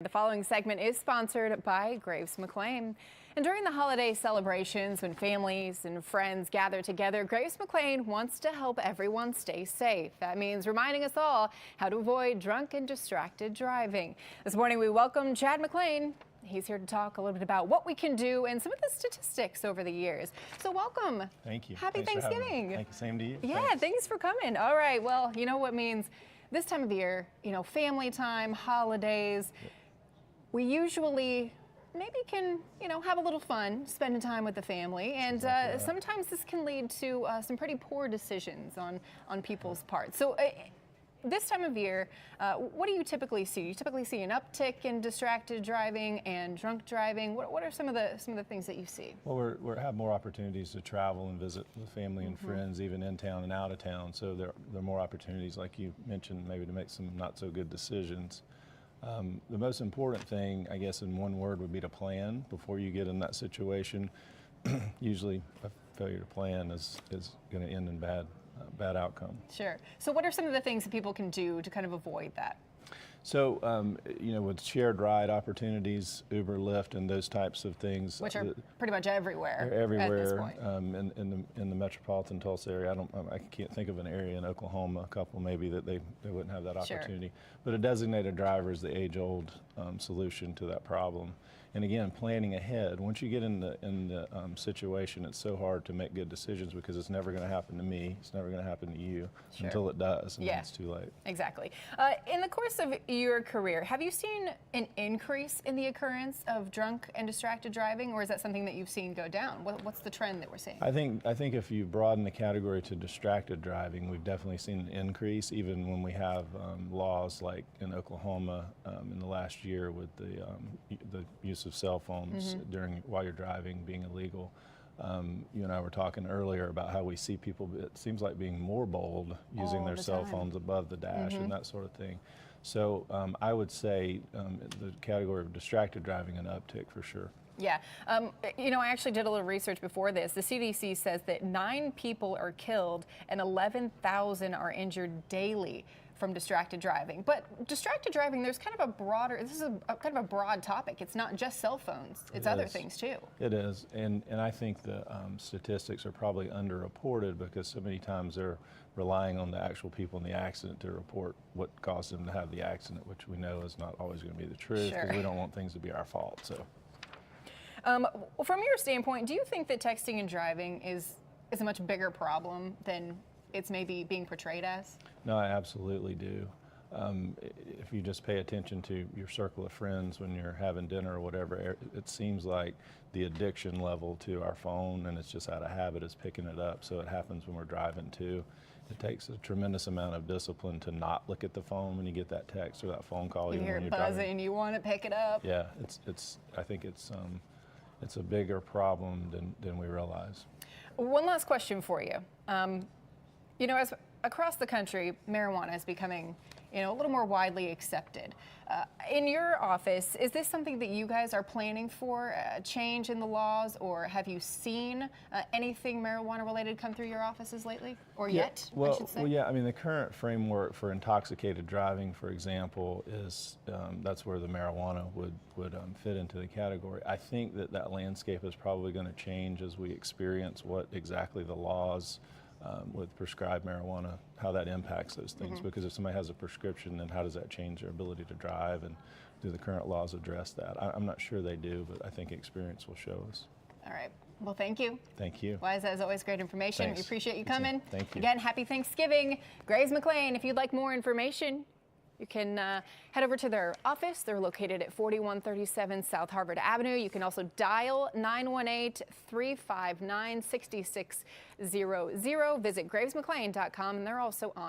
The following segment is sponsored by Graves McLain. And during the holiday celebrations, when families and friends gather together, Graves McLain wants to help everyone stay safe. That means reminding us all how to avoid drunk and distracted driving. This morning, we welcome Chad McLain. He's here to talk a little bit about what we can do and some of the statistics over the years. So welcome. Thank you. Happy Thanks Thanksgiving. Thank you. Same to you. Yeah, thanks for coming. All right. Well, you know what means this time of the year, family time, holidays. We usually maybe can, have a little fun spending time with the family. And Exactly right. Sometimes this can lead to some pretty poor decisions on people's parts. So this time of year, what do you typically see? You typically see an uptick in distracted driving and drunk driving. What are some of the things that you see? Well, we have more opportunities to travel and visit with family and friends, even in town and out of town. So there are more opportunities, like you mentioned, maybe to make some not so good decisions. The most important thing, I guess, in one word would be to plan before you get in that situation. Usually a failure to plan is going to end in bad outcome. Sure. So what are some of the things that people can do to kind of avoid that? So, with shared ride opportunities, Uber, Lyft, and those types of things, Which are pretty much everywhere. they're everywhere at this point. in the metropolitan Tulsa area. I can't think of an area in Oklahoma, a couple maybe, that they wouldn't have that opportunity. Sure. But a designated driver is the age-old solution to that problem. And again, planning ahead. Once you get in the situation, it's so hard to make good decisions because it's never going to happen to me. It's never going to happen to you. Sure. Until it does, and Yeah. then it's too late. Exactly. In the course of your career, have you seen an increase in the occurrence of drunk and distracted driving, or is that something that you've seen go down? What's the trend that we're seeing? I think if you broaden the category to distracted driving, we've definitely seen an increase, even when we have laws like in Oklahoma in the last year with the use of cell phones while you're driving being illegal. You and I were talking earlier about how we see people, it seems like, being more bold using their cell phones above the dash and that sort of thing. So I would say the category of distracted driving an uptick for sure. Yeah. I actually did a little research before this. The CDC says that 9 people are killed and 11,000 are injured daily from distracted driving. But distracted driving, there's kind of this is kind of a broad topic. It's not just cell phones, it's other things too. It is, and I think the statistics are probably underreported because so many times they're relying on the actual people in the accident to report what caused them to have the accident, which we know is not always going to be the truth because we don't want things to be our fault. So, from your standpoint, do you think that texting and driving is a much bigger problem than it's maybe being portrayed as? No, I absolutely do. If you just pay attention to your circle of friends when you're having dinner or whatever, it seems like the addiction level to our phone, and it's just out of habit, is picking it up. So it happens when we're driving too. It takes a tremendous amount of discipline to not look at the phone when you get that text or that phone call. You hear it buzzing, you want to pick it up. Yeah, I think it's a bigger problem than we realize. One last question for you. As across the country, marijuana is becoming, a little more widely accepted. In your office, is this something that you guys are planning for, a change in the laws, or have you seen anything marijuana related come through your offices lately, or yet, I should say? Well, yeah, I mean, the current framework for intoxicated driving, for example, is that's where the marijuana would fit into the category. I think that landscape is probably going to change as we experience what exactly the laws with prescribed marijuana, how that impacts those things. Because if somebody has a prescription, then how does that change their ability to drive, and do the current laws address that? I'm not sure they do, but I think experience will show us. All right. Well, thank you. Thank you. Wise, as always, great information. Thanks. We appreciate you coming. Thank you. Again, happy Thanksgiving. Graves McLain, if you'd like more information, you can head over to their office. They're located at 4137 South Harvard Avenue. You can also dial 918-359-6600. Visit gravesmclain.com, and they're also on